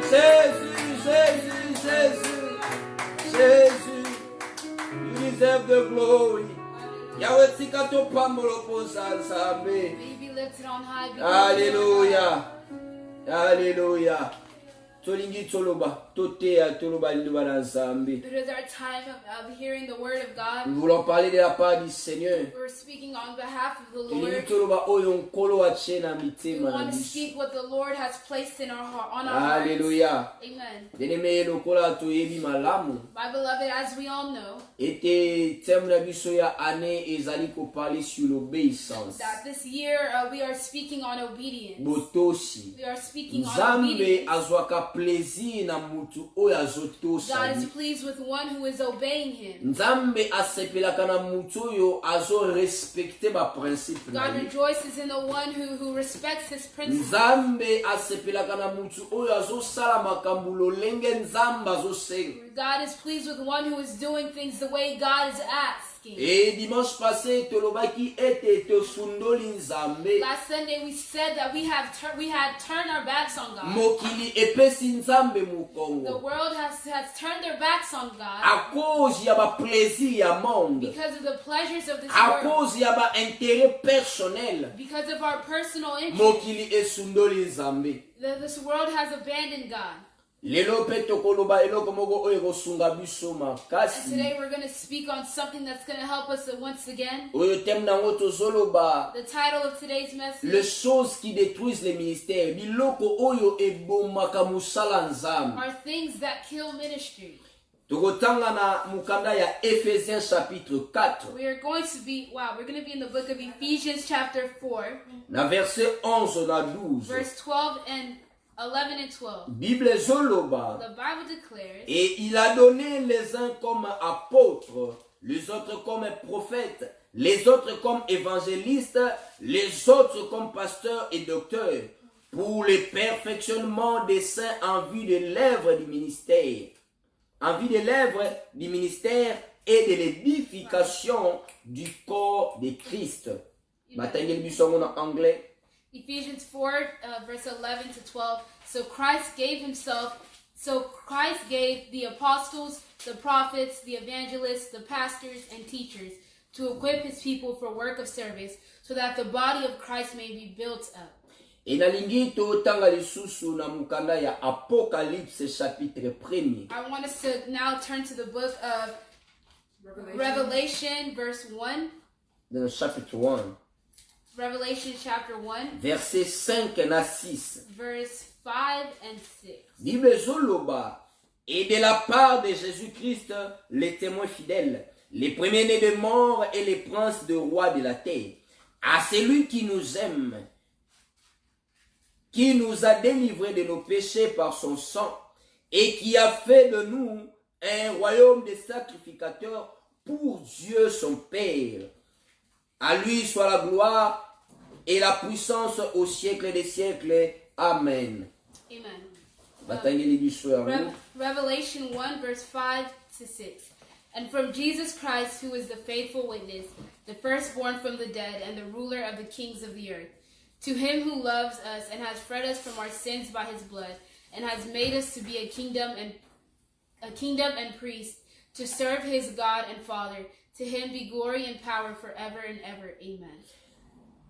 Jésus, Jésus, Jésus, Jésus, you deserve the glory. Yahweh tikato pamolo posa nzambe. May you be lifted on high. Alléluia. Alléluia. Tolingi toloba, totea toloba liloba na nzambe. It is our time of hearing the word of God. Nous voulons parler de la part du Seigneur. We're speaking on behalf of the Tolingi Lord. toloba oyo nkolo atie na We mitema na want to biso. speak what the Lord has placed in our heart, on our hearts. Alléluia. Amen. Bien-aimé lokola toyebi malamu. My beloved, as we all know, Ete thème na biso ya année ezali ko parler sur l'obéissance. that this year we are speaking on obedience. Botosi. We are speaking on Nzambe obedience. azwaka plaisir na mutu oyo azotosa. God is pleased with one who is obeying Him. Nzambe asepelaka na mutu oyo azo respecte ba principe na God ye. rejoices in the one who respects His principles. Nzambe asepelaka na mutu oyo azosala makambo lolenge Nzambe azosenga. God is pleased with one who is doing things the way God is asking. Et dimanche passé tolobaki ete tosundoli Nzambe. Last Sunday we said that we had turned our backs on God. Mokili epesi Nzambe The mukongo. world has turned their backs on God A cause ya ba plaisir ya monde. because of the pleasures of this A world, cause ya ba intérêt personnel. because of our personal interests. Mokili esundoli Nzambe. This world has abandoned God. Lelo pe tokoloba eloko moko oyo kosunga biso And makasi. today we're going to speak on something that's going to help us once again. Oyo thème nango tozoloba The title of today's les message choses qui détruisent les ministères. Biloko oyo ebomaka musala Nzambe. are things that kill ministry. Tokotanga na mukanda ya Ephésiens chapitre 4 We are going to be, we're going to be in the book of Ephesians chapter 4, na verset 11 na 12. verse 12 and 11 and 12. Bible zoloba. The Bible declares, Et il a donné les uns comme apôtres, les autres comme prophètes, les autres comme évangélistes, les autres comme pasteurs et docteurs, pour le perfectionnement des saints en vue de l'œuvre du ministère. En vue de l'œuvre du ministère et de l'édification du corps de Christ. Matangel bisongo en anglais. Ephesians 4, verse 11 to 12. So Christ gave the apostles, the prophets, the evangelists, the pastors, and teachers to equip his people for work of service, so that the body of Christ may be built up. Et nalingi totanga lisusu na mukanda ya Apocalypse chapitre 1er. I want us to now turn to the book of Revelation verse 1. Dans le chapitre 1. Revelation chapter 1, Verset 5 na 6. verse 5 and 6. Bible zoloba. Et de la part de Jésus-Christ, les témoins fidèles, les premiers-nés des morts et les princes de rois de la terre, à celui qui nous aime, qui nous a délivrés de nos péchés par son sang, et qui a fait de nous un royaume de sacrificateurs pour Dieu son Père. À lui soit la gloire et la puissance au siècle des siècles. Amen. Amen. Revelation 1, verse 5 to 6. And from Jesus Christ, who is the faithful witness, the firstborn from the dead, and the ruler of the kings of the earth, to him who loves us and has freed us from our sins by his blood, and has made us to be a kingdom and priests, to serve his God and Father. To him be glory and power forever and ever. Amen.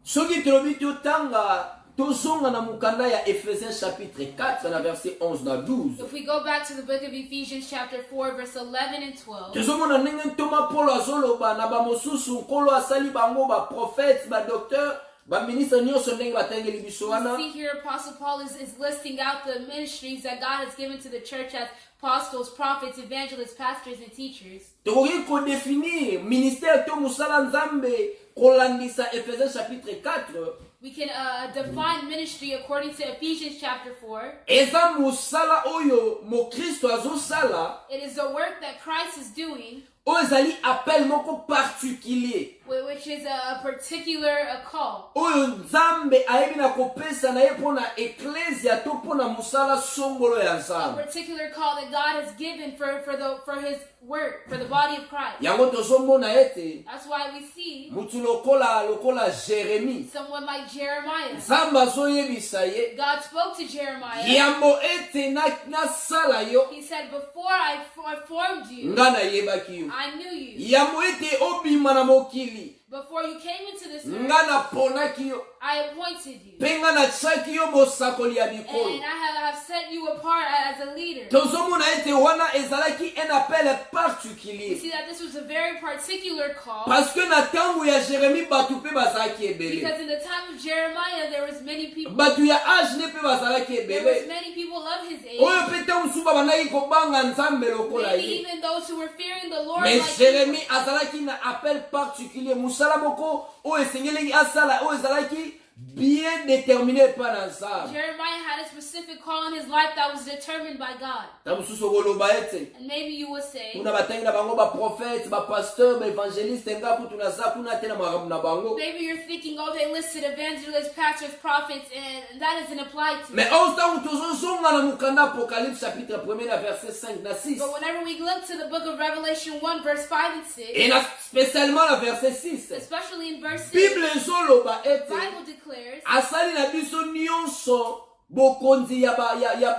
Soki tulobi tutanga tozonga na mukanda ya Ephésiens chapitre 4 na verset 11 na 12. If we go back to the book of Ephesians chapter 4 verse 11 and 12. Tozomona ndenge ntoma Paul azoloba na bamosusu nkolo asali bango ba prophètes, ba docteurs, ba ministre nyonso ndenge batangeli biso wana. See here Apostle Paul is listing out the ministries that God has given to the church as apostles, prophets, evangelists, pastors, and teachers. Tokoki kodéfinir ministère to musala Nzambe kolandisa Ephésiens chapitre 4. We can define ministry according to Ephesians chapter 4. Eza musala oyo mo Kristo azosala. It is the work that Christ is doing. Oyo ezali appel moko particulier. which is a particular call. Oyo Nzambe ayebi na kopesa na ye pona ecclesia to pona musala songolo ya A Nzambe. particular call that God has given for his work, for the body of Christ. Yango tozomona ete That's why we see mutu lokola Jérémie. someone like Jeremiah. Nzambe azoyebisa ye God spoke to Jeremiah. yambo ete nasala yo He said, before I formed you, nga nayebaki yo. I knew you. Yambo ete obima na mokili Before you came into this earth, nga naponaki yo. I appointed you. Mpe nga natiaki yo mosakoli ya bikolo. And I have set you apart as a leader. Tozomona ete wana ezalaki un appel You particulier. see that this was a very particular call. Parce que na ntango ya Jérémie batu mpe bazalaki ebele. Because in the time of Jeremiah, there was many people. Batu ya age ne mpe bazalaki There was ebele. many people of his age. Oyo mpe ntango mosusu babandaki kobanga Nzambe lokola Maybe ye. even those who were fearing the Lord. Mais Like Jérémie you. azalaki na appel particulier. Musala moko oyo esengelaki asala oyo ezalaki bien déterminé par Nzambe. Jeremiah had a specific call in his life that was determined by God. Ntango mosusu okoloba ete And maybe you will say, kuna batangi na bango baprophète bapasteur baévangéliste nga kutu naza kuna te na makambo na bango. maybe you're thinking, oh, they listed evangelists, pastors, prophets, and that doesn't apply to me. Mais oyo ntango tozozonga na mokanda Apocalypse chapitre 1 na verset 5 na 6 But whenever we look to the book of Revelation 1, verse 5 and 6, et na spécialement na verset 6 especially in verse 6, Bible ezoloba the ete Bible declares asali na biso nyonso bokonzi ya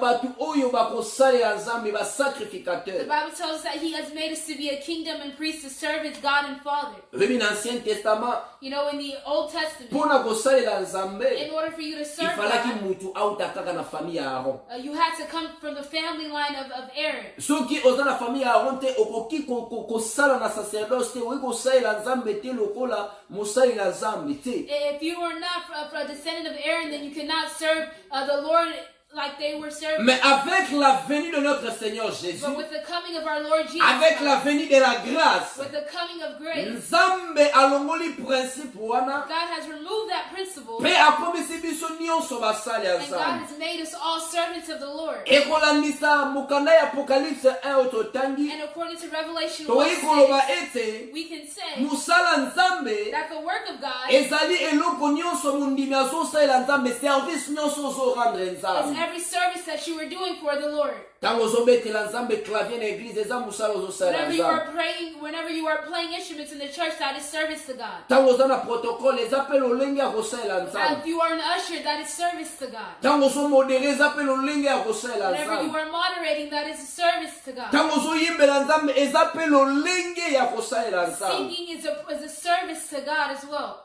batu oyo bakosalela Nzambe the basacrificateur. Bible tells us that he has made us to be a kingdom and priests to serve his God and Father. Oyebi na Ancien Testament You know, in the Old Testament, mpona kosalela Nzambe in order for you to serve ifalaki God, mutu auta kaka na famille ya Aaron. you had to come from the family line of Aaron. Soki oza na famille ya Aaron te okoki kosala na sacerdoce te okoki kosalela Nzambe te lokola mosali na Nzambe te. If you were not a descendant of Aaron, then you cannot serve the Lord like they were serving. Mais avec la venue de notre Seigneur Jésus, But with the coming of our Lord Jesus, avec la venue de la grâce, with the coming of grace, Nzambe alongoli principe wana God has removed that principle, pe akomisi biso nyonso basali ya and God Nzambe. has made us all servants of the Lord. Ekolandisa mokanda ya Apocalypse 1 oyo totangi And according to Revelation 1, toyi koloba ete we can say mosala Nzambe that the work of God ezali eloko nyonso mondimi azosalela Nzambe, service nyonso ozorendre is Nzambe. every service that you are doing for the Lord. Ntango ozobetela Nzambe clavier na église eza mosala ozosalela Whenever you are Nzambe. praying, whenever you are playing instruments in the church, that is service to God. Ntango oza na protocole eza mpe lolenge ya kosalela Nzambe. If you are an usher, that is service to God. Ntango ozomodere eza mpe lolenge ya kosalela Whenever you Nzambe. are moderating, that is a service to God. Ntango ozoyimbela Nzambe eza mpe lolenge ya kosalela Nzambe. Singing is a service to God as well.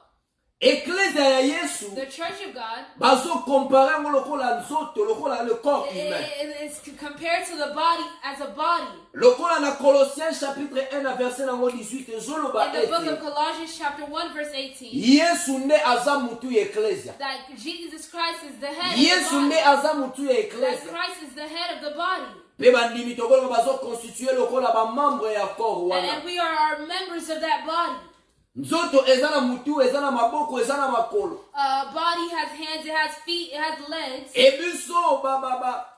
Ecclesia ya Yesu The church of God bazokompare yango lokola nzoto, lokola le corps humain. is compared to the body as a body. Lokola na Colossiens chapitre 1 na verset nango 18 ezoloba In the book of ete Colossians chapter 1 verse 18, Yesu nde aza mutu ya ecclesia. that Jesus Christ is the head Yesu of the nde body. aza mutu ya That ecclesia. Christ is the head of the body. Pe bandimi tokolonga bazoconstitue lokola bamembre ya corps And wana. we are members of that body. Nzoto eza na mutu, eza na maboko, eza na makolo. Body has hands, it has feet, it has legs. Ebiso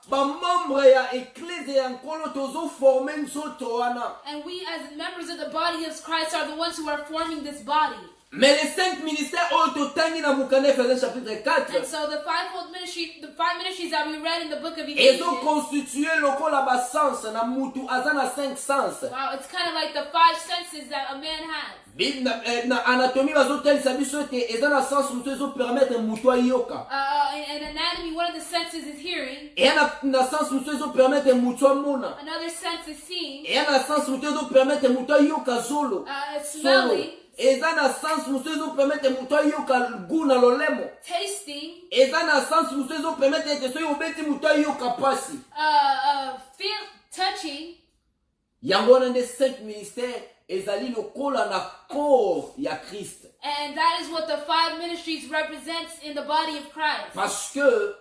bamembre ya ecclesia ya nkolo tozoforme nzoto wana. And we as members of the body of Christ are the ones who are forming this body. Mais les 5 ministères oyo totangi na mokanda Ephésiens chapitre 4 And so the fivefold ministry, the 5 ministries that we read in the book of Ephesians, ezoconstitue lokola basens na mutu aza na 5 sens. wow, it's kind of like the 5 senses that a man has. Na anatomie bazotalisa biso ete eza na sens mosusu ezopermettre mutu ayoka. In anatomy, one of the senses is hearing. Eya na sens mosusu ezopermettre mutu amona. Another sense is seeing. Eya na sens mosusu ezopermettre mutu ayoka zolo. Smelling. Eza na sens mosusu ezopermettre mutu ayoka gu na lolemo. Tasting. Eza na sens mosusu ezopermettre ete soki obeti mutu ayoka pasi. Feel, touching. Yango wana nde 5 ministères ezali lokola na corps ya Christ. And that is what the 5 ministries represents in the body of Christ. Parce que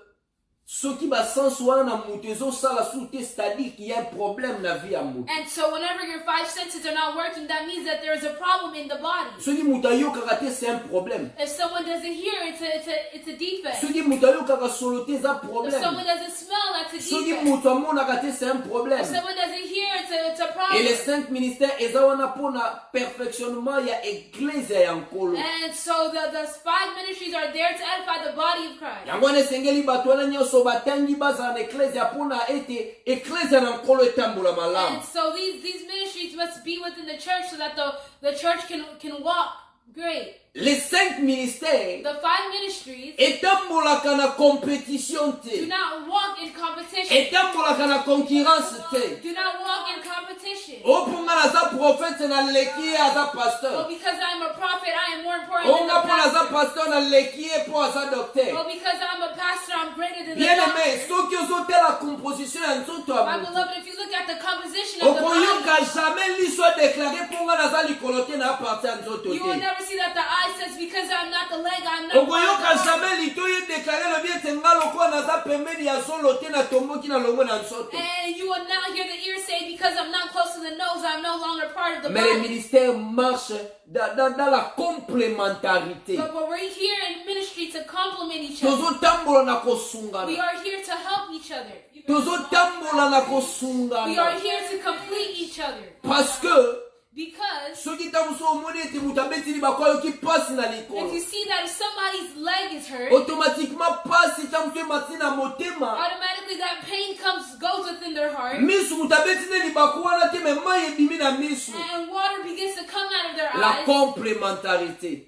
Ce qui va sens wana na mutu ezosala sous te, c'est-à-dire qu'il y a un problème na vie ya mutu. And so whenever your five senses are not working, that means that there is a problem in the body. Soki mutu ayokaka te, c'est un problème. If someone doesn't hear, it's a defect. Soki mutu ayokaka solo te, eza If problème. someone doesn't smell, that's a Soki defect. mutu amonaka te, c'est un problème. If someone doesn't hear, it's a Et les problem. 5 ministères eza wana pona perfectionnement ya ecclesia ya nkolo. And so the five ministries are there to edify the body of Christ. Yango wana esengeli bato wana nyonso batangi bazala na ecclesia pona ete ecclesia na nkolo etambola malamu. And so these ministries must be within the church so that the church can walk great. Les 5 ministères The five ministries etambolaka na compétition do te, not walk in competition. etambolaka na concurrence te. Do not walk in competition. Opunga naza prophète na leki ye aza Oh, pasteur. because I'm a prophet, I am more important than Onga the po naza pastor. pasteur na leki ye po aza docteur. Oh, because I'm a pastor, I'm greater than the Bien aimé, doctor. soki ozotela composition ya nzoto ya My mutu, beloved, if you look at the composition of the okoyoka body, jamais liso déclaré ponga naza likolo te na parti ya nzoto you will te. never see that the eye says, because I'm not the leg, I'm not Okoyoka part of the body. jamais litoyi déclaré lobi ete nga lokola naza pembeni ya zolo te na tomboki na longwe na nzoto. And you will not hear the ear say, because I'm not close to the nose, I'm no longer part of the Mais le body. ministère marche dans la complémentarité. But we're here in ministry to complement each other. Tozotambola na We kosungana. are here to help each other. Tozotambola na We are kosungana. here to complete each other. Parce que Because soki tamuso omoni ete mutu abetili bakoyoki pasi na if you likolo, see that if somebody's leg is hurt, automatiquement pasi tamuso emati na motema. automatically that pain goes within their heart, Misu mutu abeti nde libaku wana te, me mai ebimi na misu. and water begins to come out of their La eyes. complémentarité.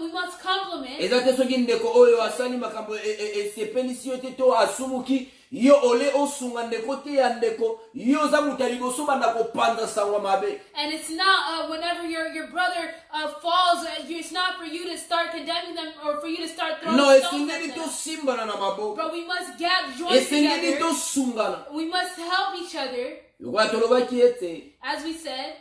We must complement. Eza te soki ndeko oyo asali makambo esepelisi yo te to asumuki yo ole osunga ndeko te ya ndeko yo za mutu ya liboso banda kopanza sango mabe. And it's not whenever your brother falls, it's not for you to start condemning them or for you to start throwing No, stones esengeli at them. tosimbana na maboko, But we must join esengeli together. tosungana. We must help each other, Yokoya tolobaki ete as we said.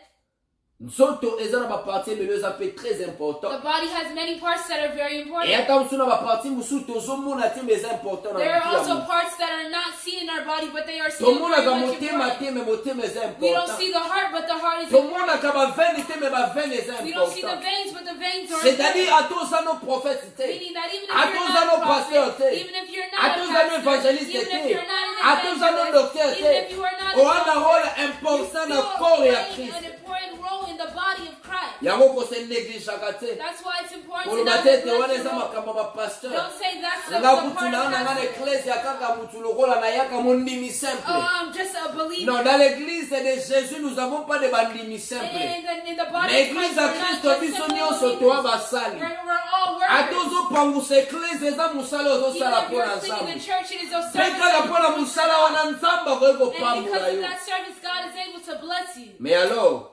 nzoto eza na baparti ebele eza mpe très The important. body has many parts that are very E important. ata mosusu na baparti mosusu tozomona te me eza important na There are mutu ya also mutu. parts that are not seen in our body, but they are still very Tomonaka much motema important. te me motema eza We don't important. see the heart, but the heart is important. Tomonaka bavene te me bavene eza We don't see the important. veins, but the veins are C'est-à-dire important. ata oza no prophète te, Meaning that even if ata you're oza not no a pasteur prophet, te, even if you're not ata a oza no pastor, évangéliste even if te, you're not ata an oza no evangelist, docteur even te, if you are not oza na rôle you important na still corps ya play an Christ. important role in the body of Christ. Yango kose négligeaka te. That's why it's important to Koloba not te ete wana neglect eza your role. makambo ya bapasteur. Don't say that's the Nga part kutu of na nga na pastor. ecclesia kaka mutu lokola na yaka mondimi simple. Oh, I'm just a believer. Non, dans l'église de Jésus, nous n'avons pas de bandimi simple. In the body Mais of l'église Christ, à we're not Christ, just biso simple nyonso believers. toa basali. We're all Ata workers. ozopangusa ecclesia eza mosala Even ozosala if mpo you're na cleaning the nzambe. church, it is a Mpe service. kaka mpo na mosala wana nzambe akoki And kopambola because of yo. that service, God is able to bless you. Mais alors,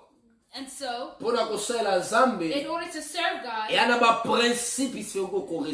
And so, mpo na kosalela nzambe, in order to serve God, eya na baprincipe isiko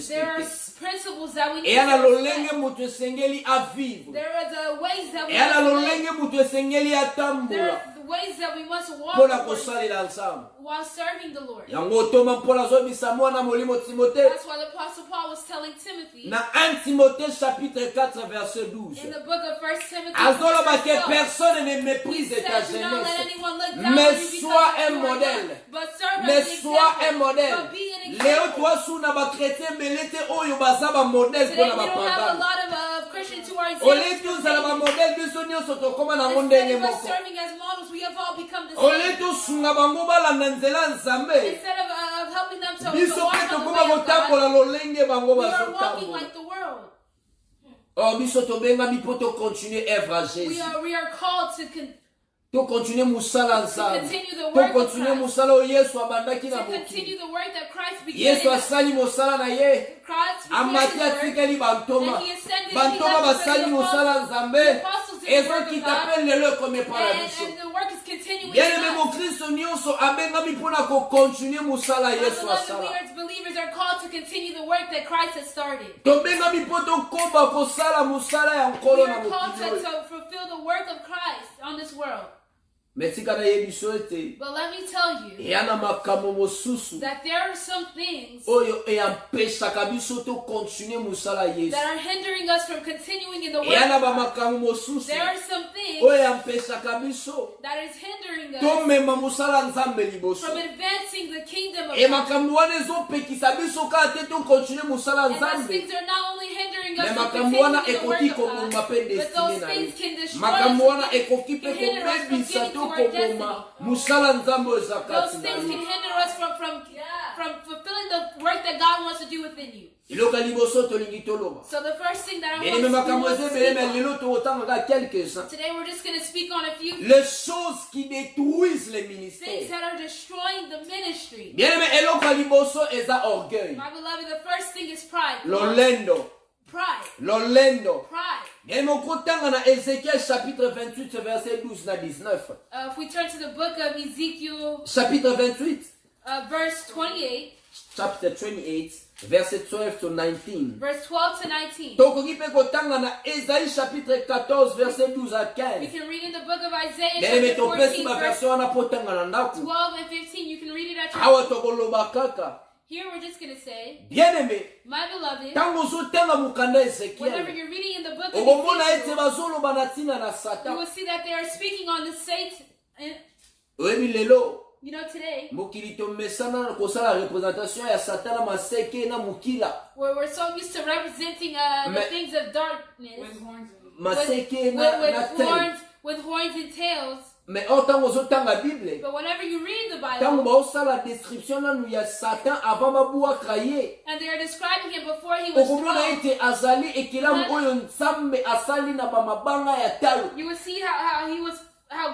there are korespecte. principles that we need Eya na to lolenge respect. moto esengeli avivre. There are the ways that we Eya na must lolenge live. moto esengeli There atambola are the ways that we must walk mpo na according to kosalela nzambe. while serving the Lord. Yango otoma mpo nazobisa mwana molimo Timote. That's why the Apostle Paul was telling Timothy Na 1 Timothée chapitre 4 verset 12. in the book of 1 Timothy, Azoloba que 12, personne ne he méprise ta says, do not let jeunesse. anyone look down Mais on you because sois of un you are modèle. young, but serve Mais as an sois un example. modèle. But be an Léo example. toi sous na ba chrétien belete oyo baza ba modèle Today pour we na don't ba have a pagani. lot of Christians who are Olé examples. tous za ba modèle biso nyonso tokoma na Instead ndenge of us moko. serving as models, we have all become the Olé same. tous sunga bango balanda nzela nzambe. Instead of helping them to Biso walk pe on the tokoma way of God, kotambola lolenge bango we are walking bazotambola. like the world. Oh biso tobengami mpo tocontinue œuvre à We Jésus. are called To continue musala nzambe. continue the To work of continue Christ. musala oyo Yesu abandaki na mokili. continue the work that Christ began. Yesu asali mosala na ye. Christ began Amati his work, atikeli bantoma. and he ascended. Bantoma He left basali the mosala apostles. nzambe. The apostles did the Ezo work of ki God, t'appelle lelo ekomepa na biso. and the work is continuing. Bien in aimé us. mon Kristo nyonso abengami mpona kocontinue mosala My Yesu beloved, we asala. as believers are called to continue the work that Christ has started. Tobengami mpo tokoba kosala mosala ya We nkolo na are called mokili oyo. to fulfill the work of Christ on this world. Mais si kana yebiso ete But let me tell you yana makambo mosusu that there are some things oyo eyampesaka biso to continue musala Yesu. that are hindering us from continuing in the work Yana of ba God. makambo mosusu There are some things oyo eyampesaka biso that is hindering us to mema musala Nzambe liboso. from advancing the kingdom of E God. makambo wana ezopekisa biso kaka te to continue musala And those Nzambe. things are not only hindering us Mais from makambo wana continuing the work ekoki of koboma God, pe but destiny those na things ye. can destroy Makambo wana us, ekoki pe can hinder us from kobebisa getting to to our destiny. koboma musala Nzambe oyo eza Those kati na things can ye. hinder us from fulfilling the work that God wants to do within you. Eloko ya liboso tolingi toloba. So the first thing that I Bien-aimé, makambo want to eza ebele, mais speak lelo tokotanga quelques-uns. on, today we're just going to speak on a few Les choses qui détruisent les things ministères. that are destroying the ministry. Bien-aimé, eloko ya liboso eza orgueil. My beloved, the first thing is pride. Lolendo. Pride. Lolendo. Pride. Bien-aimé, okotanga na Ézéchiel chapitre 28 verset 12 na 19. If we turn to the book of Ezekiel, Chapitre 28. verse 28, Chapter 28 verset 12 to 19. verse 12 to 19. Tokoki pe kotanga na Ésaïe chapitre 14 verset 12 à We 15. can read in the book of Isaiah, Bien-aimé, chapter topesi 14, ba verse version wana potanga na ndako. 12 and 15. You can read it at your Awa tokoloba kaka. Here we're just going to say, Bien-aimé, my beloved, tango ozotanga mokanda whenever Ezekiel, you're reading in the book of okomona ete Ezekiel, bazoloba na ntina na you Satan. will see that they are speaking on the Satan. And, Oyebi lelo you know, today, mokili tomesana kosala représentation ya Satan na maseke na mokila. where we're so used to representing the Mais- things of darkness Maseke na tel. with horns and tails. Mais o tango ozotanga Bible, But whenever you read the tango Bible, baosala description nanu ya Satan avant babwaka ye, and they are describing him before he was okomona thrown, ete azali ekelamu oyo Nzambe asali na bamabanga ya talo. you will see how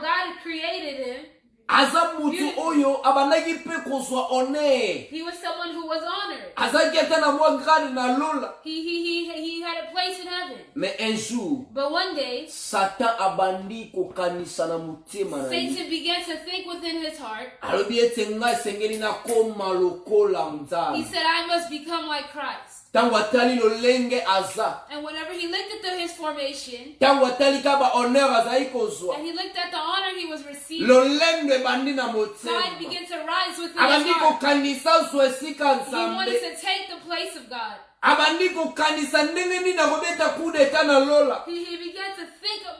God had created him. Aza mutu oyo abandaki pe kozwa honneur. He was someone who was honored. Azaki ata na mwa grade na lola. He had a place in heaven. Mais un jour, But one day, Satan abandi kokanisa na motema na ye. Satan began to think within his heart. Alobi ete ngai esengeli nakoma lokola He Nzambe. said, I must become like Christ. Ntango atali lolenge aza, And whenever he looked at his formation, ntango atali ka ba honneur azali kozwa, and he looked at the honor he was receiving, lolendo ebandi na pride motema. began to rise within Abandi his heart. kokanisa zwa esika He Nzambe. wanted to take the place of God. Abandi kokanisa ndenge nini akobeta coup d'etat na lola. He began to think of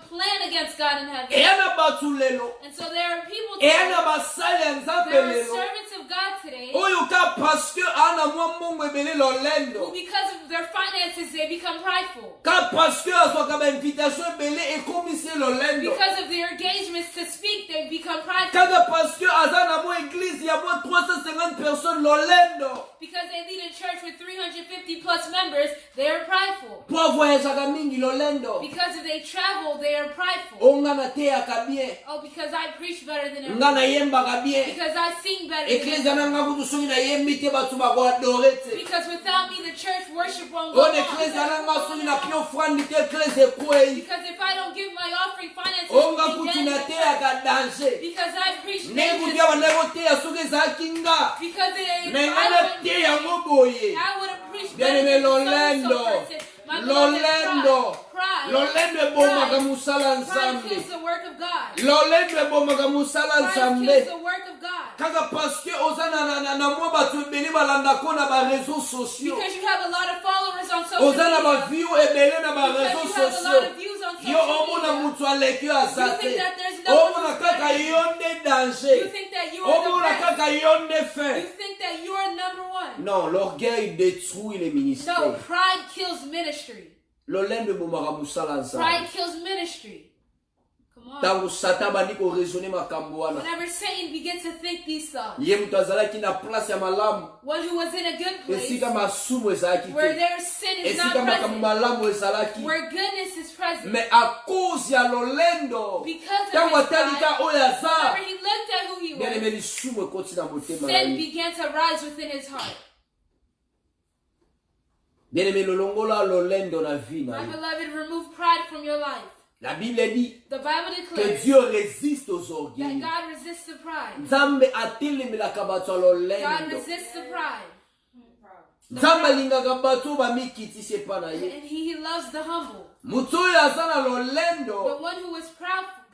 plan against God in heaven. Eya na batu lelo, And so there are people eya today, na basali ya Nzambe there are lelo. servants of God today, Oyo ka parce que ana mwa mbongo ebele who lolendo. because of their finances, they become prideful. Ka parce que azwaka ba invitation ebele ekomisi lolendo. Because of their engagements to speak, they become prideful. Kaka parce que aza na mwa église ya mwa 350 personnes lolendo. Because they lead a church with 350 plus members, they are prideful. Po avoyagaka mingi lolendo. Because if they travel, they are prideful. Onga na teyaka bien. Oh, because I preach better than everyone. Nga na yembaka bien. Because I sing better than Eklezia everyone. na nga kutu soki na yembi te batu bakoadore te. Because without me, the church worship won't go Oyo on. eklezia na nga soki na pio ofrandi te eklezia ekwei. Because if I don't give my offering finances, Onga we kuti get na it. teyaka danger. Because I preach Ndenge kuti vengeance. awa ndenge oteya soki ezalaki nga. Because Na nga na te yango boye. I would have preached Bien better aimé than Lolendo. so-and-so person. My beloved, Lolendo. pride. Lolendo ebomaka Pride. musala Pride Nzambe. kills the work of God. Lolendo ebomaka musala Pride kills Nzambe. the work of God. Kaka parce que oza na mwa bato ebele balandako na ba réseaux sociaux. Because you have a lot of followers on social Oza na ba media. view ebele na ba Because réseaux you have a lot sociaux. of views on Yo social omona media. mutu aleki yo aza You te. think that there's no one Omona who's kaka better. yo nde You danger. think that you are Omona the best. kaka yo nde You fin. think that you are number one. Non, l'orgueil détruit les No, ministères. pride kills ministry. Lolendo ebomaka musala Nzambe. Pride kills ministry. Come on. Ntango Satan bandi koraisonne makambo wana. Whenever Satan begins to think these thoughts, Ye mutu azalaki na place ya malamu. one who was in a good place, Esika masumu ezalaki where te. their sin is not Esika makambo present, malamu ezalaki. where goodness is present. Mais à cause ya lolendo, Because of ntango his atalika pride, oyo aza, whenever he looked at who he bien aimé was, lisumu ekoti na motema na sin ye. began to rise within his heart. Bien aimé lolongola lolendo na vie na My ye. beloved, remove pride from your life. La Bible dit The Bible que declares Dieu résiste aux that orgueils. God resists the pride. Nzambe atelemelaka bato ya God lolendo. resists the pride. Nzambe alingaka bato bamikitisi epa na ye. And he loves the humble. Mutu oyo aza na lolendo, But one who is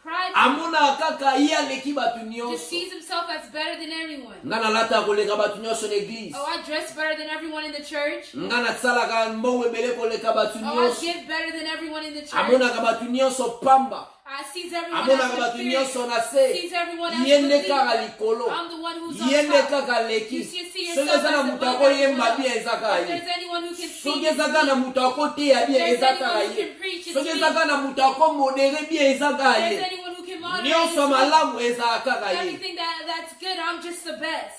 pride amona kaka ye aleki bato just nyonso sees himself as better than everyone. nga nalata koleka bato nyonso l'église Oh, I dress better than everyone in the church. nga nasalaka mbongo ebele koleka bato Oh, I nyonso give better than everyone in the church. amonaka bato nyonso pamba I sees everyone amonaka as bato the nyonso spirit. na se Sees everyone as ye the nde kaka leader. likolo I'm the one who's on ye nde top. kaka leki You see soki yourself eza na as moto above akoyemba everyone bien else. eza kaka If ye there's anyone who can soki sing, ezaka na moto akoteya bien There's eza anyone kaka who ye can preach, it's soki me. ezaka na moto akomodere bien eza kaka there's ye anyone who can moderate, nyonso it's me. malamu ezala kaka ye Everything that's good, I'm just the best.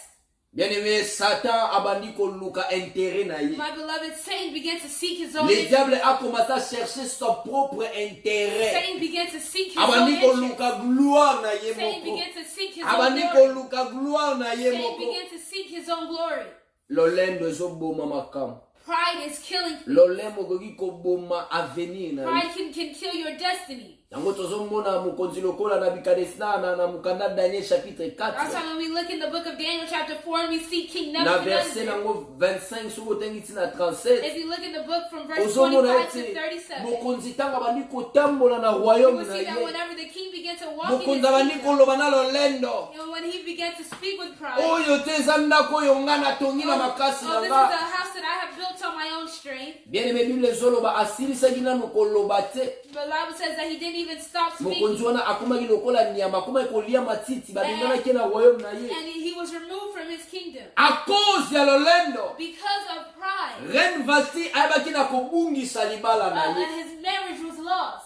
bien-aimé satan abandi koluka intérêt na ye My beloved, Satan began to seek his own le interest. diable a commencé à chercher son propre intérêt Satan began to seek his own abandi interest. koluka gloire na ye Satan moko began to seek his own abandi glory. koluka gloire na ye Satan moko began to seek his own glory. lolendo ezoboma makambo Pride is killing people. lolemo okoki koboma avenir na ye Pride can kill your destiny. yango tozomona mokonzi lokola Nabukadnesar na mokanda Daniel chapitre That's 4 why when we look in the book of Daniel chapter 4 and we see King na verset Nebuchadnezzar. nango 25 soki otengisi na 37 If you look in the book from verse ozomona 25 to ete 37, mokonzi ntango abandi kotambola na you royaume will na see that ye whenever the king began to walk in mokonzi his abandi kingdom, koloba na lolendo when he began to speak with pride, oyo te eza ndako oyo nga natongi na makasi na this is a nga house that I have built on my own strength. bien-aimé bible ezoloba asilisaki nanu koloba te The Bible says that he didn't even stop mokonzi speaking. wana akomaki lokola nyama akomaki kolia matiti babenganaki na royaume na ye And he was removed from his kingdom a cause ya lolendo because of pride. reine Vasti ayebaki na kobungisa libala na ye And his marriage was lost.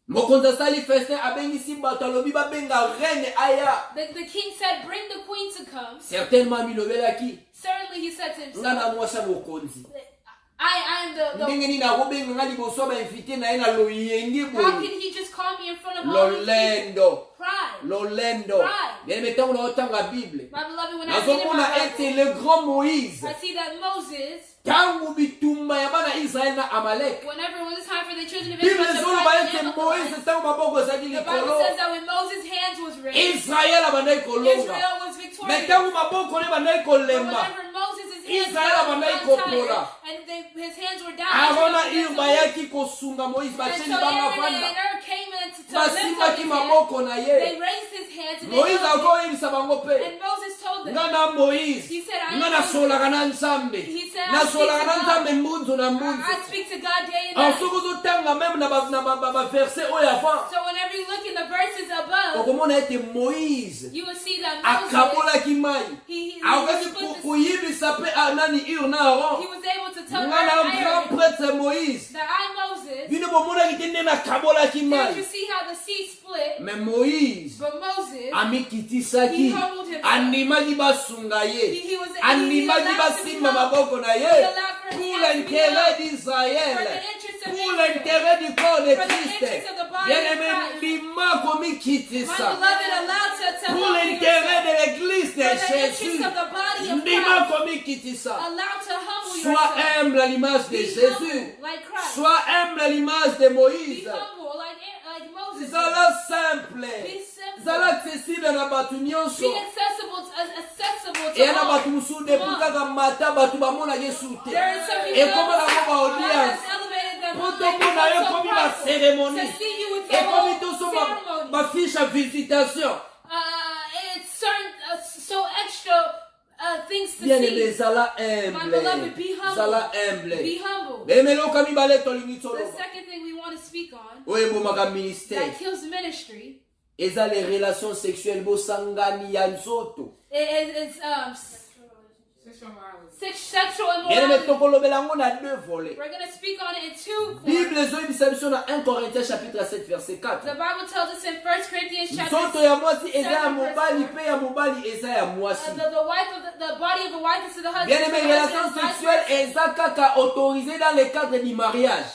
mokonzi asali festin abengisi bato alobi babenga reine aya The king said, bring the queen to come. certainement milobelaki Certainly, he said to nga na himself, mwasi ya mokonzi I am the ndenge nini akobenga nga liboso ya bainvite na ye na loyenge how boye can he just call me in front of all these people? lolendo Pride. lolendo Right. bien-aimé ntango naotanga bible My beloved, when I read in nazomona my ete Bible, le grand moïse I see that Moses, ntango bitumba ya bana israele na amalek whenever it was time for the children of bible Israel to ezoloba fight ete the moïse Amalekites, ntango maboko ezalaki the Bible likolo says that when Moses' hands was raised, israele abandaki kolonga Israel was me victorious. ntango maboko ne bandaki But kolemba whenever Moses' hands Israel were abandaki untied kopola. and his hands were down, arona Israel ir began to bayaki kosunga moïse And batieli so banga Aaron vanda and Ur came in to lift up basimbaki his hands. maboko na They ye raised his hands and they moïse held it. akoyebisa bango mpe And Moses told them, nga na moïse He said, I nga am nasolaka na nzambe He said, I nasolaka speak na to nzambe God. mbunzu na mbunzu I speak to God day and alors night. soki ozotanga meme na baverse oyo avant So whenever you look in the verses above, okomona ete moïse you will see that Moses, akabolaki mai he akokaki split the- koyebisa mpe nani ir na aron he was able to tell nga na grand Aaron prêtre moïse that I, Moses, bino bomonaki te nde nakabolaki did mai you see how the sea split? me moïse But Moses, amikitisaki He humbled himself. andimaki basunga ye he was andimaki allowed to be basimba humble. maboko na He ye allowed for his pour hands to be l'intérêt up. d'Israël For the interest of pour Israel. l'intérêt du corps de For the Christ interest of the body bien of aimé Christ. lima My komikitisa beloved, allowed to pour humble l'intérêt yourself. de l'église de For the interest Jésus of the body of ndima Christ. komikitisa Allowed to humble sois yourself. humble à l'image de Be Jésus humble like Christ. sois humble à l'image de Be Moïse humble like Moses. zala simple Be simple. zala accessible na bato Be nyonso accessible eya na to all. bato mosusu depuis kaka mata bato bamonaki esu te There are some people ekoma nango God baaudience has elevated them po like tomona yo so ekomi prideful. bacérémonie To see you with your ekomi whole toso ceremony. bafiche ya visitation It's certain, so extra things to bien aimé see. zala My beloved, be humble humble. zala humble Be humble. bemeloka mibale tolingi The toloba second thing we want to speak on oyo ebomaka ministère that kills ministry eza les relations sexuelles bosangani ya nzoto is sexual bien aimé immorality. tokolobela yango na deux volets We're going to speak on it in two bible points. ezoyebisa biso na 1 Corinthiens chapitre 7 verset 4 The Bible tells us in 1 Corinthians chapter nzoto ya mwasi eza ya 7 mobali verse mpe ya mobali eza ya mwasi the wife of the body of the wife is to the husband. bien aimé to the relation husband, vice sexuelle versa. eza kaka autorisé dans le cadre du mariage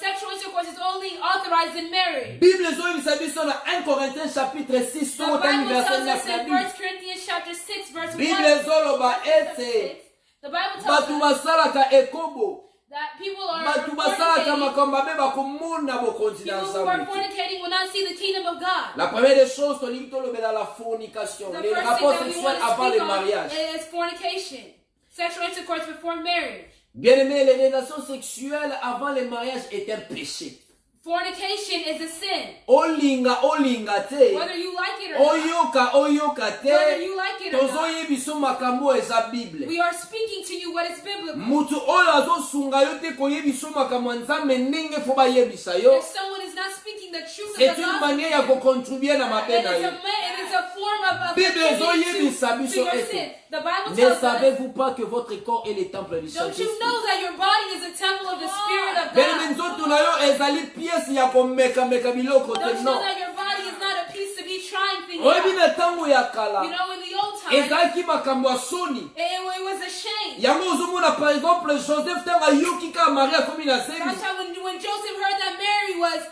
Sexual intercourse is only authorized in marriage. bible ezoyebisa biso na 1 Corinthiens chapitre 6 The sokotangi Bible verset tells us 9 in na 1 Corinthians chapter 6 verse 1. bible ezoloba ete The Bible tells bato us basalaka ekobo that people are bato basalaka fornicating. makambo mabe bakomona bokonzi na People who are nzambe te. fornicating will not see the kingdom of God. La première des choses tolingi tolobela la fornication The les first thing rapports that we sexuels want to avant le speak on mariage is fornication. Sexual intercourse before marriage. bien aimé les relations sexuelles avant le mariage est un péché Fornication is a sin. Olinga te. Whether you like it or not. Oyoka te. Whether you like it or not. Tozoyebiso makambo eza Bible. We are speaking to you what is biblical. Mutu oyo azosunga yo te koyebiso makambo nzambe ndenge fo bayebisa yo. If someone is not speaking the truth of C'est the une gospel, manière ya kocontribuer na mabe na yo. it is a form of Bible ezoyebisa to biso your ete. sin. The Bible Ne tells us, savez-vous pas que votre corps est le temple du don't you Saint-Esprit? know that your body is a temple of the Spirit of Bele God? nzoto na yo ezali pièce ya komeka biloko te Don't you know non. that your body is not a piece to be trying things Oyebi out? na ntango ya kala. You know, in the old time, Ezalaki makambo ya soni. it was a shame. Yango ozomona par exemple Joseph ntango ayoki kaka Marie akomi na That's zemi. how when Joseph heard that Mary was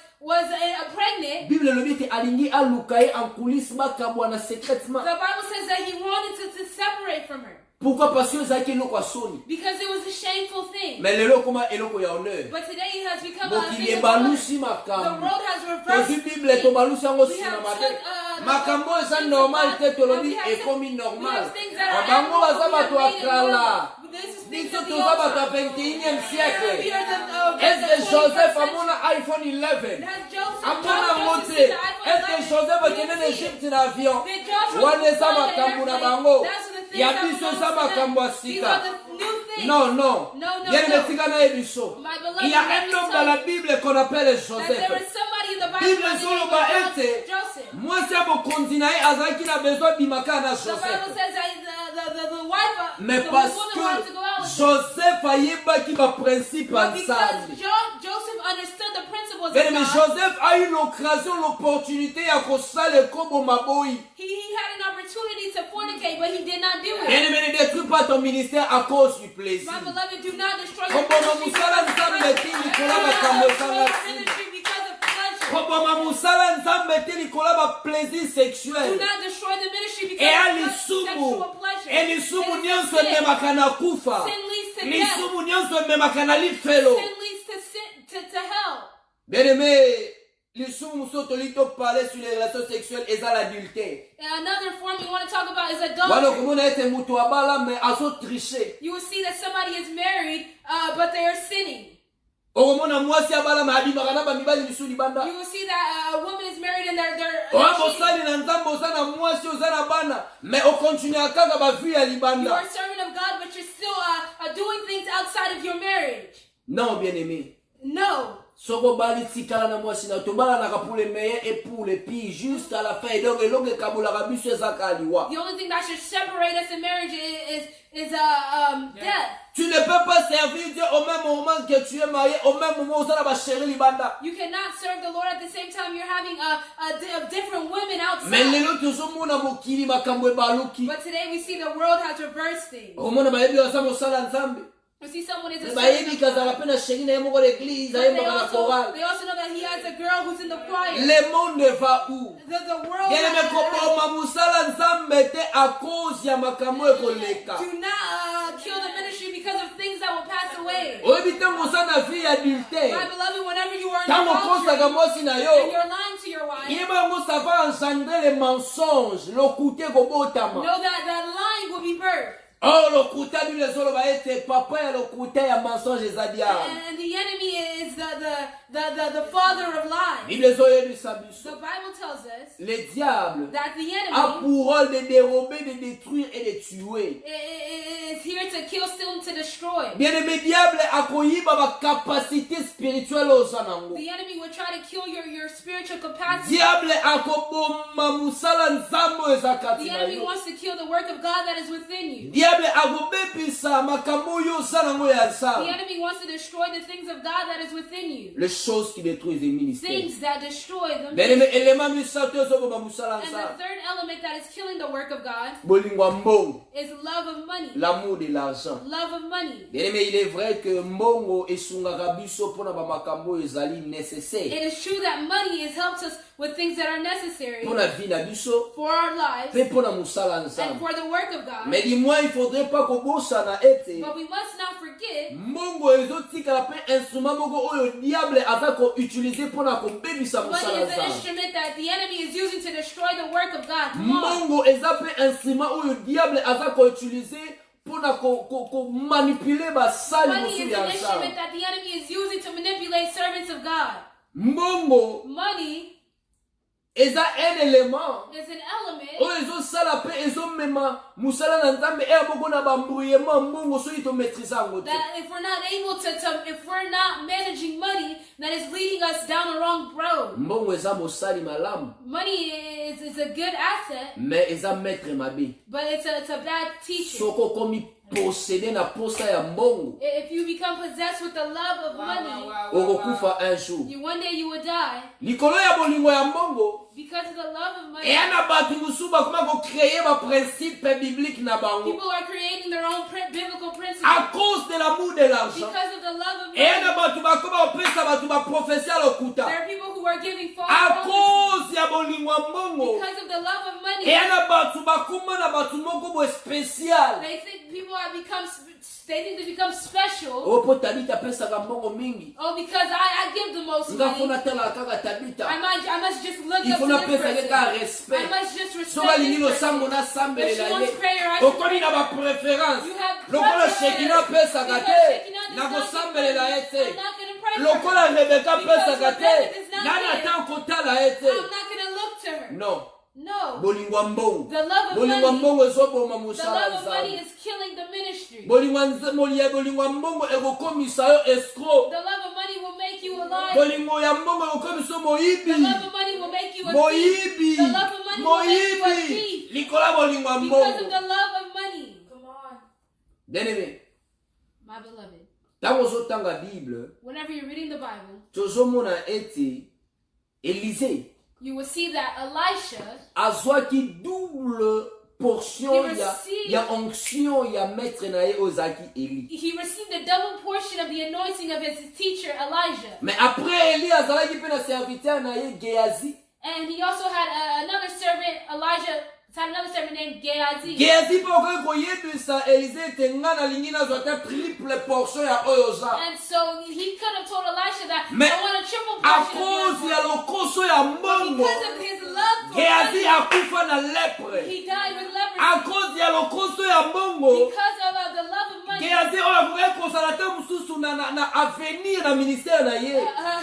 pregnant, Bible elobi ete alingi aluka ye en coulisse makabwa na secrètement. the Bible says that he wanted to separate from her Pourquoi? Parce que ezalaki eloko ya soni. because it was a shameful thing. Mais lelo koma eloko ya honneur. But today it has become a Mokili thing of honor. ebalusi The makambo. road has reversed. Tozi Bible tobalusi yango We sina have mabe. took, Makambo eza things normal of te God, tolobi and we have ekomi took- normal. we have things that are Bango abnormal, baza we bato have ya made it normal. kala. This is things Biso of the toza old bato ya time. 21e We siècle. are the Est-ce que 21st Joseph century. amona iPhone 11? Has Joseph Amona Joseph mote. seen the iPhone Est-ce que 11? Joseph We akende didn't na see it. Egypte na avion? Did Joshua Wana eza fly an makambo na airplane? bango. That's the things Ya that biso belongs eza to them. makambo ya These sika. are the new things. Non, non. No, no, Bien no. metika na ebiso. My beloved, Il y a let un me homme tell dans la you Bible qu'on appelle that Joseph. there is somebody in the Bible Bible by the name ezoloba of ete Joseph. mwasi ya bokonzi na ye azalaki na besoin bimaka na The Bible Joseph. says that the wife, Mais the parce woman wanted to que go out with him. Joseph ayebaki baprincipe But because ensemble. Joseph understood the principles Mais of God, Joseph a eu l'occasion, l'opportunité ya kosala ekobo maboyi. he had an opportunity to fornicate, but he did not do it. Bien-aimé, ne détruis pas ton ministère à cause du plaisir. My beloved, do not destroy your Koboma ministry musala nzambe te likola makambo ezanga your ntina. ministry because of pleasure. Koboma musala nzambe te likola baplaisir Do sexuel. not destroy the ministry because Eya of lisumu. sexual pleasure. Elisumu It is nyonso sin. ememaka na kufa. Sin leads to death. Lisumu nyonso ememaka na lifelo. Sin leads to sin, to hell. Bien-aimé, lisumu mosusu toli toparle sur les relations sexuelles eza l'adultère. And another form we want to talk about is Wana adultery. okomona ete mutu abala mais azotriche. You will see that somebody is married, but they are sinning. Okomona mwasi abala mais abimaka na bamibali misu libanda. You will see that a woman is married and they're Oya cheating. bosali na nzambe oza na mwasi oza na bana mais okontinue kaka bavie ya You libanda. are a servant of God, but you're still doing things outside of your marriage. Non, bien-aimé. No. Soko bali tikala na mwasi na tobala na pour le meilleur et pour le pire jusqu'à la fin. Et donc elonge kabula biso ezaka aliwa. The only thing that should separate us in marriage is death. Tu ne peux pas servir Dieu au même moment que tu es marié, au même moment où tu as ma chérie libanda. You cannot serve the Lord at the same time you're having different women Mais outside. lelo tozomona mokili makambo ebaluki. But today we see the world has reversed things. Omona bayebi baza mosala nzambe. We see someone is a Bayebi servant of kazala God. pe na chérie na ye moko l'église, But ayembaka na chorale. they also know that he has a girl who's in the choir. Le monde va où? The world Bien aimé koboma mosala nzambe te à cause ya makambo ekoleka. do not kill the ministry because of things that will pass away. Oyebi ntango oza na vie ya My adultère. beloved, whenever you are in Ntango adultery okosaka mwasi na and yo. you're lying to your wife, Yeba yango ça va engendrer les mensonges, lokute kobotama. know that lying will be birthed. Oh, lokuta Bible ezoloba ete papa ya lokuta ya mensonge eza diable. And the enemy is the father of lies. Bible ezoyebisa The biso. Bible tells us Le diable that the a enemy pour rôle de dérober, de détruire et de tuer. is here to kill, steal, and to destroy. Bien aimé, diable akoyiba ba capacité spirituelle oza nango. The enemy will try to kill your spiritual capacity. Diable akoboma musala nzambo eza kati The na enemy yo. wants to kill the work of God that is within you. Diable akobebisa makambo oyo oza nango ya The nzambe. enemy wants to destroy the things of God that is within you. Les choses qui détruisent les ministères. Things that destroy them. Bien aimé, élément misato ezoboma musala And the nzambe. third element that is killing the work of God Bolingo ya mbongo, is love of money. l'amour de l'argent. Love of money. Bien aimé, il est vrai que mbongo esungaka biso mpona bamakambo oyo ezali nécessaire. It is true that money has helped us with things that are necessary Mpona vie na biso, for our lives mpe mpona mosala and nzambe. for the work of God. Mais du moins, il faudrait pas kobosana ete But we must not forget mbongo ezotikala mpe instrument moko oyo diable aza koutilize mpona kobebisa money mosala is an nzambe. instrument that the enemy is using to destroy the work of God. Come on. Mbongo eza mpe instrument oyo diable aza koutilize mpona komanipule basali Money mosusu is ya an instrument nzambe. that the enemy is using to manipulate servants of God. mbongo Money eza un élément is an element oyo ezosala mpe ezomema mosala na nzambe eya boko na bambruyema mbongo soki tomaîtrise yango te. that if we're not able if we're not managing money, that is leading us down the wrong road. Mbongo eza mosali malamu, Money is a good asset, mais eza maître mabe. but it's a bad teacher. Soko okomi possédé na posa ya mbongo, If you become possessed with the love of money, okokufa un jour. one day you will die Likolo ya bolingo ya mbongo because of the love of money. eya na bato mosusu bakoma kocréer baprincipe biblique na bango People are creating their own biblical principles à cause de l'amour de l'argent. because of the love of eya na money. bato bakoma kopesa bato baprophétie ya lokuta There are people who are giving false à prophecies cause ya bolingo ya mbongo. because of the love of money. eya na bato bakoma na bato moko boye spécial They think people have they become special. oyo mpo tabita apesaka mbongo mingi. Oh, because I give the most nga money. fona talaka kaka tabita I must just look il up faut to this napesa ke ka person. I respect. must just So respect balingi this losambo person. nasambelela If she ye wants prayer, I should okomi na bapréférence You have lokola preference. shekina apesaka Because te Shekinah does na not give kosambelela ye prayer. te I'm not going to pray for lokola her. rebeka Because apesaka te Rebecca is not nani there. ata kotala ye te. I'm not going to look to her. Non, No. bolingo ya mbongo, The love of bolingo ya money. mbongo ezoboma The mosala love of money nzambe. is killing the ministry. bolingo ya mbongo ekokomisa yo escroc. The love of money will make you a liar. bolingo ya mbongo ekokomisa yo moyibi. The love of money will make you a thief. moyibi The love of money will make you a moyibi thief. likola bolingo ya Because of mbongo. the love of money. Come on. Bien-aimé, My beloved, ntango ozotanga bible whenever you're reading the Bible, tozomona ete Élisée you will see that Elisha, azwaki double portion He received- ya onction ya maître na ye oyo ezalaki Eli. he received a double portion of the anointing of his teacher Elijah. Mais après Eli azalaki mpe na serviteur na ye Gehazi. And he also had another servant, Elijah had another servant named Gehazi. Gehazi mpe okoki koyebisa Élisée ete nga nalingi nazwa te triple portion ya oyo oza. And so he could have told Elisha that Mais I want a triple à portion of cause your ya anointing. lokoso ya mbongo Because of his love for Gehazi money, akufa na lepre. he died with leprosy. À cause ya lokoso ya mbongo Because of the love of money, Gehazi oyo akokaki kozala te mosusu na avenir na ministère na ye.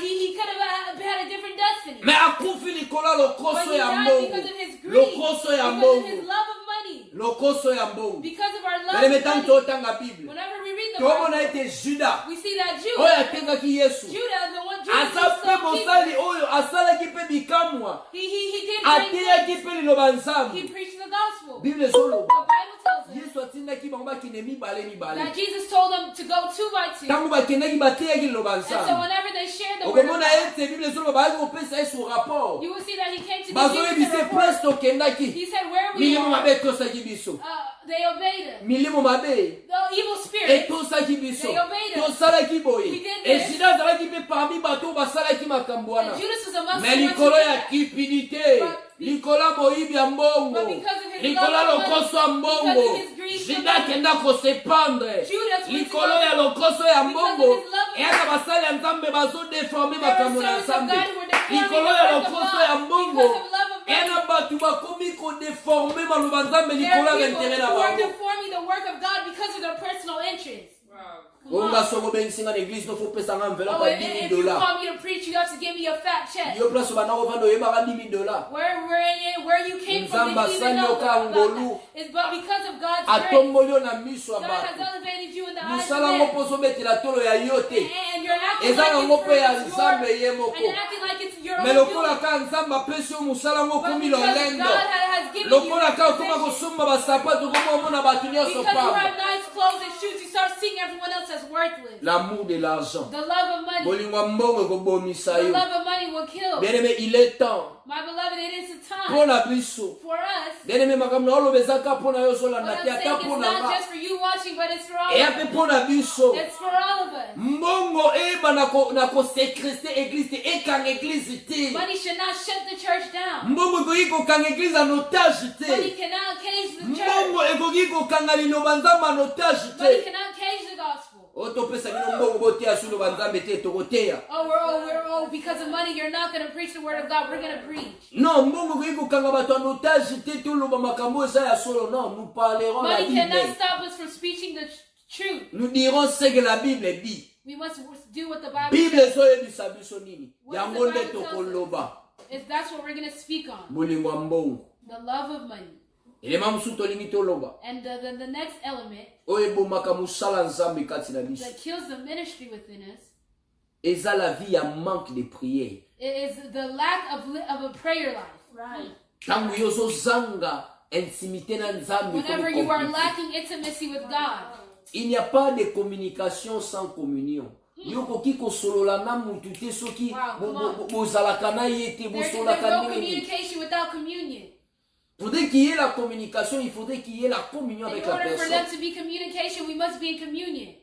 he could have had a different destiny. Mais akufi likolo ya But lokoso he ya died mbongo. because of his greed, Lokoso ya because of his mbongo. love of money, Lokoso ya mbongo. because of our love Bale of metango money. totanga Bible. Whenever we read the Tomona Bible, ete Juda we see that oyo Judah, atengaki Yesu the one Judah aza who mpe stole Jesus, mosali oyo asalaki mpe bikamwa he did great ateyaki things. mpe liloba He nzambe. preached the gospel. Bible The ezoloba Bible tells us Yesu atindaki bango bakende mibale that Jesus told them to go 2 by 2. ntango bakendaki bateyaki liloba And so nzambe. whenever they shared the word of okomona God, ete Bible ezoloba bazali kopesa Yesu rapport you will see that he came to give Jesus bazoyebisa a report. place tokendaki He said, where we milimo are, mabe etosaki biso they obeyed him. milimo mabe The evil spirits, etosaki biso They obeyed us. tosalaki boye We did this. ejida azalaki mpe parmi bato oyo basalaki makambo wana. and Judas was amongst Me the ones who likolo did ya that. cupidité, But- likolo ya moyibi ya mbongo, But because of his likolo ya love of lokoso ya money, mbongo, because of his greed for Juda money, akenda kosepandre Judas went likolo to ya go- lokoso ya because of mbongo. his love of Eyaka basali ya nzambe bazodeforme There are makambo na servants of nzambe God who are deforming likolo the ya work of lokoso God ya mbongo. because of love of money. Eyana bato bakomi kodeforme maloba nzambe There likolo are ya people intere na who are bango. deforming the work of God because of their personal interests. Come Onga on. soko bengisinga na église no faut pesa nga enveloppe Oh, ya if 10 you 000 $. call me to preach, you have to give me a fat check. Yo place bana kovanda oyebaka 10 $. Where you came from, Nzamba didn't even asali know yo ka about ngolu. that. It's but because of God's grace, atomboli yo na miso ya God bato. has elevated you in the eyes of mosala ngo men. mpo ozobetela tolo ya yo te. And you're acting eza like nango mpe ya it's nzambe ye yours, moko. and you're acting like it's your me own lokola doing. ka nzambe apesi yo mosala ngo But okumi because lolendo God has given lokola you ka okoma possession, kosomba basapato okoma omona bato nyonso because you pamba. have nice clothes and shoes, you start seeing everyone else as worthless. L'amour de l'argent, The love of money, bolingo ya mbongo ekobomisa the yo. love of money will kill. bien aimé, il est temps My beloved, it is a time mpo na biso. for us. bien aimé, makambo na oloba ezaka mpo na yo What ozolanda I'm te saying ata is mpo na not nga just for you watching, but it's for all eya of mpe us. mpo na biso. It's for all of us. mbongo eyeba na kosekreste église te ekanga église te. Money should not shut the church down. mbongo ekoki kokanga église en otage Money te. cannot cage the church. mbongo ekoki kokanga liloba nzambe en otage Money te. cannot cage the gospel. oyo topesa bino mbongo boteya su liloba nzambe te tokoteya. Because of money, you're not going to preach the word of God. We're going to preach. non, mbongo ekoki kokanga bato en otage te toloba makambo eza ya solo. non, nous parlerons la Money cannot Bible. stop us from speaking the truth. Nous dirons ce que la Bible dit. We must do what the Bible Bible says. ezoyebisa biso nini? What does the Yango nde Bible tell us? tokoloba. If that's what we're going to speak on, Bolingo ya mbongo. the love of money. Elema mosusu tolingi toloba. And the next element Oyo ebomaka mosala Nzambe kati na biso. that kills the ministry within us Eza la vie ya manque de prière. is the lack of a prayer life. Right. Tangu yo ozozanga intimité na Nzambe Whenever comme you are compliqué. lacking intimacy with God, Il n'y a pas de communication sans communion. Yokoki kosolola na mutu te soki bozalaka na ye te there's bosolaka no nini. communication without communion. Faudrait qu'il y ait la communication, il faudrait qu'il y ait la communion In avec la order for personne. them to be communication, we must be in communion.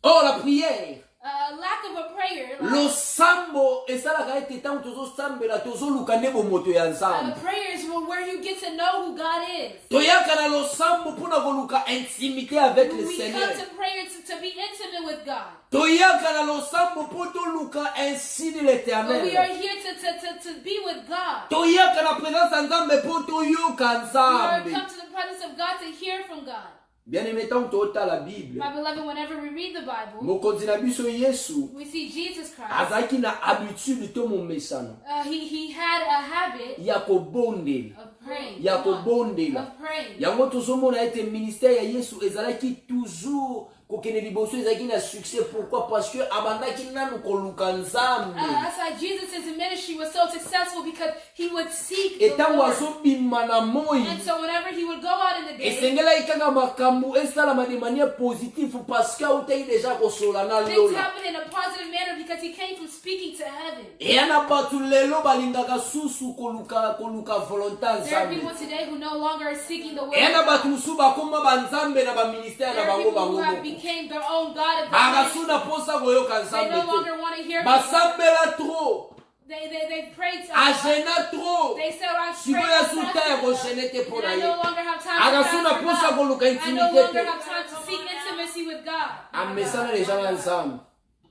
Or la prière, Lack of a prayer. lo sambo esalaka ete tango tozosambela tozoluka nde bomoto ya Nzambe. Prayer is where you get to know who God is. Toyaka na lo sambo mpona koluka intimité avec le We Seigneur. come to prayer to be intimate with God. Toyaka na lo sambo mpo toluka ainsi de But we are l'Éternel. here to be with God. Toyaka na présence ya Nzambe mpo toyoka We are Nzambe. come to the presence of God to hear from God. Bien aimé, tant que toota la Bible, My beloved, whenever we read the Bible, mokonzi na biso Yesu we see Jesus Christ. azalaki na habitude to momesano He had a habit ya kobondela. of praying. Ya kobondela. Of praying. Yango tozomona ete ministère ya Yesu ezalaki toujours kokende liboso ezalaki na succès. Pourquoi? Parce que abandaki nanu koluka Nzambe. That's why Jesus' ministry was so successful, because he would seek the Etango Lord. azobima na moi, And so whenever he would go out in the day, esengelaki kaka makambo esalama de manière positive parce que autaki déjà kosola na things lola. happened in a positive manner because he came from speaking to heaven. Eya na bato lelo balingaka susu koluka volonté ya There are Nzambe. people today who no longer are seeking the will Eya na of bato God. mosusu bakoma banzambe na baministère There na are bango people who have bango. became their own God. Bakasuna posa koyoka They no Nzambe te. longer want to hear from God. Basambela trop. They prayed to Agena trop. They said, I Sikoya prayed suta ya koshene te and pona I ye. no longer have time to Akasuna fast for posa God. koluka I no intimité longer te. have time to seek intimacy with God. Amesana les gens ensemble.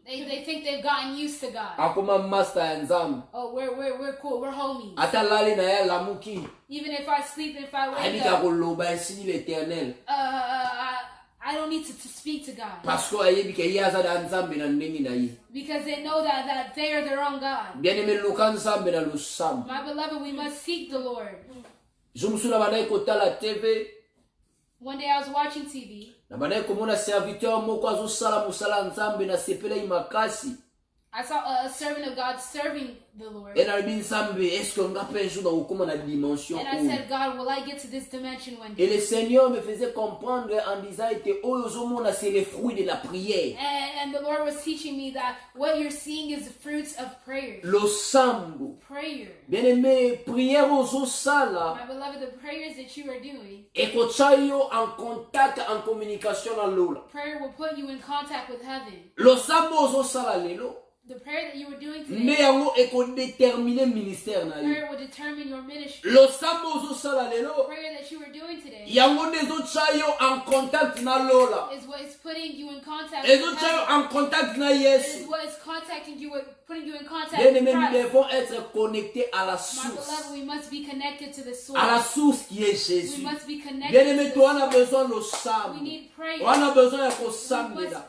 They think they've gotten used to God. Akoma master ya Nzambe. Oh, we're cool. We're homies. Ata lali na ya lamuki. Even if I sleep, if I wake Ayebika up, koloba ainsi l'Éternel. I don't need to speak to God, Parce que ayebika ye aza na Nzambe na ndenge na ye. because they know that they are their own God. Bien aimé luka Nzambe na lusambo. My beloved, we must seek the Lord. Zomusula bandai kotala TV. One day I was watching TV. Na bandai komona serviteur moko azosala musala Nzambe na sepela imakasi. I saw a servant of God serving the Lord. Et na Nzambe, est-ce qu'on va un jour dans ukoma na dimension And I said, God, will I get to this dimension one Et day? le Seigneur me faisait comprendre en disant que oyozomona c'est le fruit de la prière. And the Lord was teaching me that what you're seeing is the fruits of prayer. Lo sambo. Prayer. Bien aimé, prière ozosala. My beloved, the prayers that you are doing, Et kochayo en contact, en communication na lola. prayer will put you in contact with heaven. Lo sambo ozosala lelo. The prayer that you were doing Nde today, yango ekodéterminer ministère na yo. prayer will determine your ministry. Lo sambo ozosala lelo. Prayer that you were doing today Yango nde ezochayo en contact na lola. is what is putting you in contact with Ezochayo heaven. en contact na It is Yesu. what is contacting you with, putting you in contact Bien with aimé, nous Christ. devons être connectés à la My source. beloved, we must be connected to the À la source. source qui est We Jésus. must be connected Bien to aimé, the toi on a source. besoin de We sambo. need prayer. On a besoin de We must kosambela. be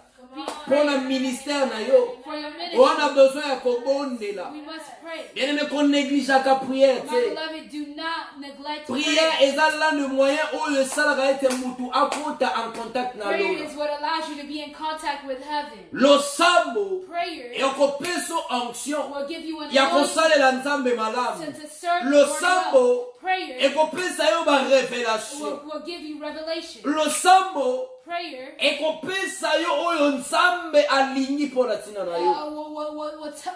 Pour le praying ministère na yo. for your On ministry. a besoin de kobondela. We must pray. Bien aimé, qu'on néglige la prière. My tu sais. beloved, do not neglect Prière prayer. est là le moyen où le salga est mutu akota en contact na Prayer lola. is what allows you to be in contact with heaven. Lo sambo Prayer et okopeso onction. will give you an Ya anointing kosalela nzambe malamu. to serve Lo the Lord sambo well. Prayer ekopesa yo ba révélation. will give you revelation. Lo sambo Prayer ekopesa yo oyo nzambe alingi mpona ntina na yo.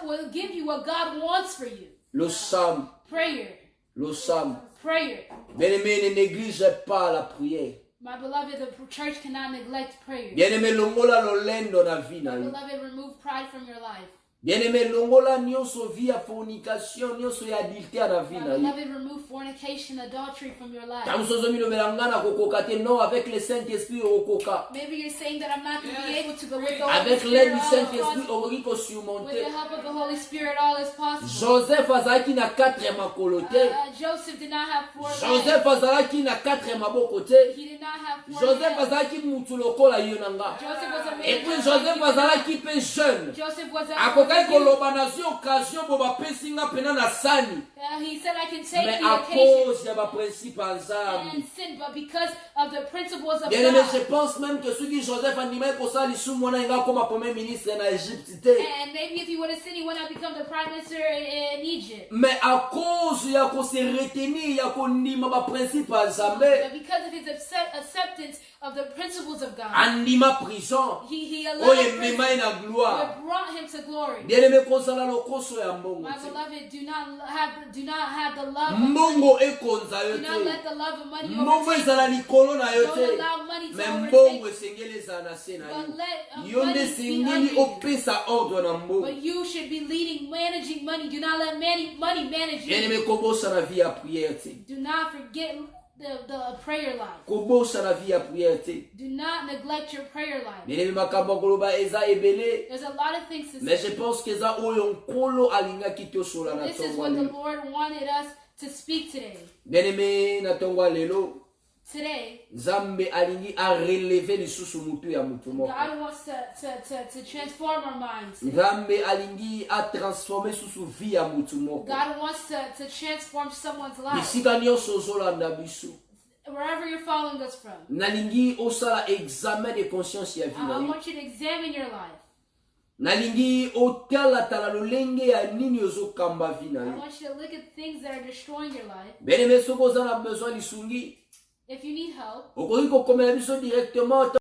will give you what God wants for you. Lo sambo, Prayer. lo sambo. Prayer. Bien-aimé, ne néglige pas la prière. My beloved, the church cannot neglect prayer. Bien-aimé, longola lolendo na vie na My yo. beloved, remove pride from your life. Bien-aimé, longola nyonso via fornication, nyonso ya adultère na vie na yo. Beloved, remove fornication, adultery from your life. Tamusozo milobela ngana kokoka te, non, avec le Saint-Esprit okoka. Maybe you're saying that I'm not going to be able to, but with the Holy Avec Spirit, l'aide du all is Saint-Esprit, possible. okoki With kosurmonter. the help of the Holy Spirit, all is possible. Joseph azalaki na 4 makolo te. Joseph did not have 4 legs. Joseph azalaki na 4 maboko te. He did not have 4 Joseph hands. azalaki mutu lokola yo nanga. Joseph was a man. Et puis Joseph azalaki pe jeune. Joseph was Akokai a koloba na zi occasion bo bapesi nga pena na sani. he said, I can take Mais the à occasion cause ya ba principe nzambi. and sin, but because of the principles of Bien-aimé, je God. pense même que celui Joseph animé kosala lisu mwana inga comme premier ministre na Égypte te. And maybe if he would have sinned, he would not become the prime minister in Egypt. Mais à cause ya ko se retenir ya ko ndima ba principe nzambe, But because of his acceptance of the principles of God, andima prison. he Oye allowed prison mema na gloire. what brought him to glory. Bien-aimé, kosala lokoso ya mbongo My te. beloved, do not have the love of Mbongo ekonza yo do not te. let the love of money Mbongo overtake ezala likolo na yo Don't te. allow money to Mais overtake mbongo esengeli ezala na se na but yo. let Yo nde money be esengeli under you. opesa ordre na mbongo. But you should be managing money. Do not let money manage you. Bien-aimé, kobosa na vie ya prière te. Do not forget the prayer life. Kobosa na vie ya prière te. Do not neglect your prayer life. Bien-aimé, makambo koloba eza ebele. There's a lot of things to Mais say. je pense que eza oyo nkolo alingaki tosola na This is tongo what the lelo. Lord wanted us to speak today. Bien-aimé, na tongo lelo, Today, Nzambe alingi a relever lisusu mutu ya mutu moko. God wants to transform our minds. Nzambe alingi a transformer susu vie ya mutu moko. God wants to transform someone's life. Bisika nyonso ozolanda biso. Wherever you're following us from, Nalingi osala examen de conscience ya vie na I yo. want you to examine your life. Nalingi otala lolenge ya nini ozokamba vie na I yo. want you to look at things that are destroying your life. Bien-aimé, soki oza na besoin lisungi, If you need help, okoki kokomela biso directement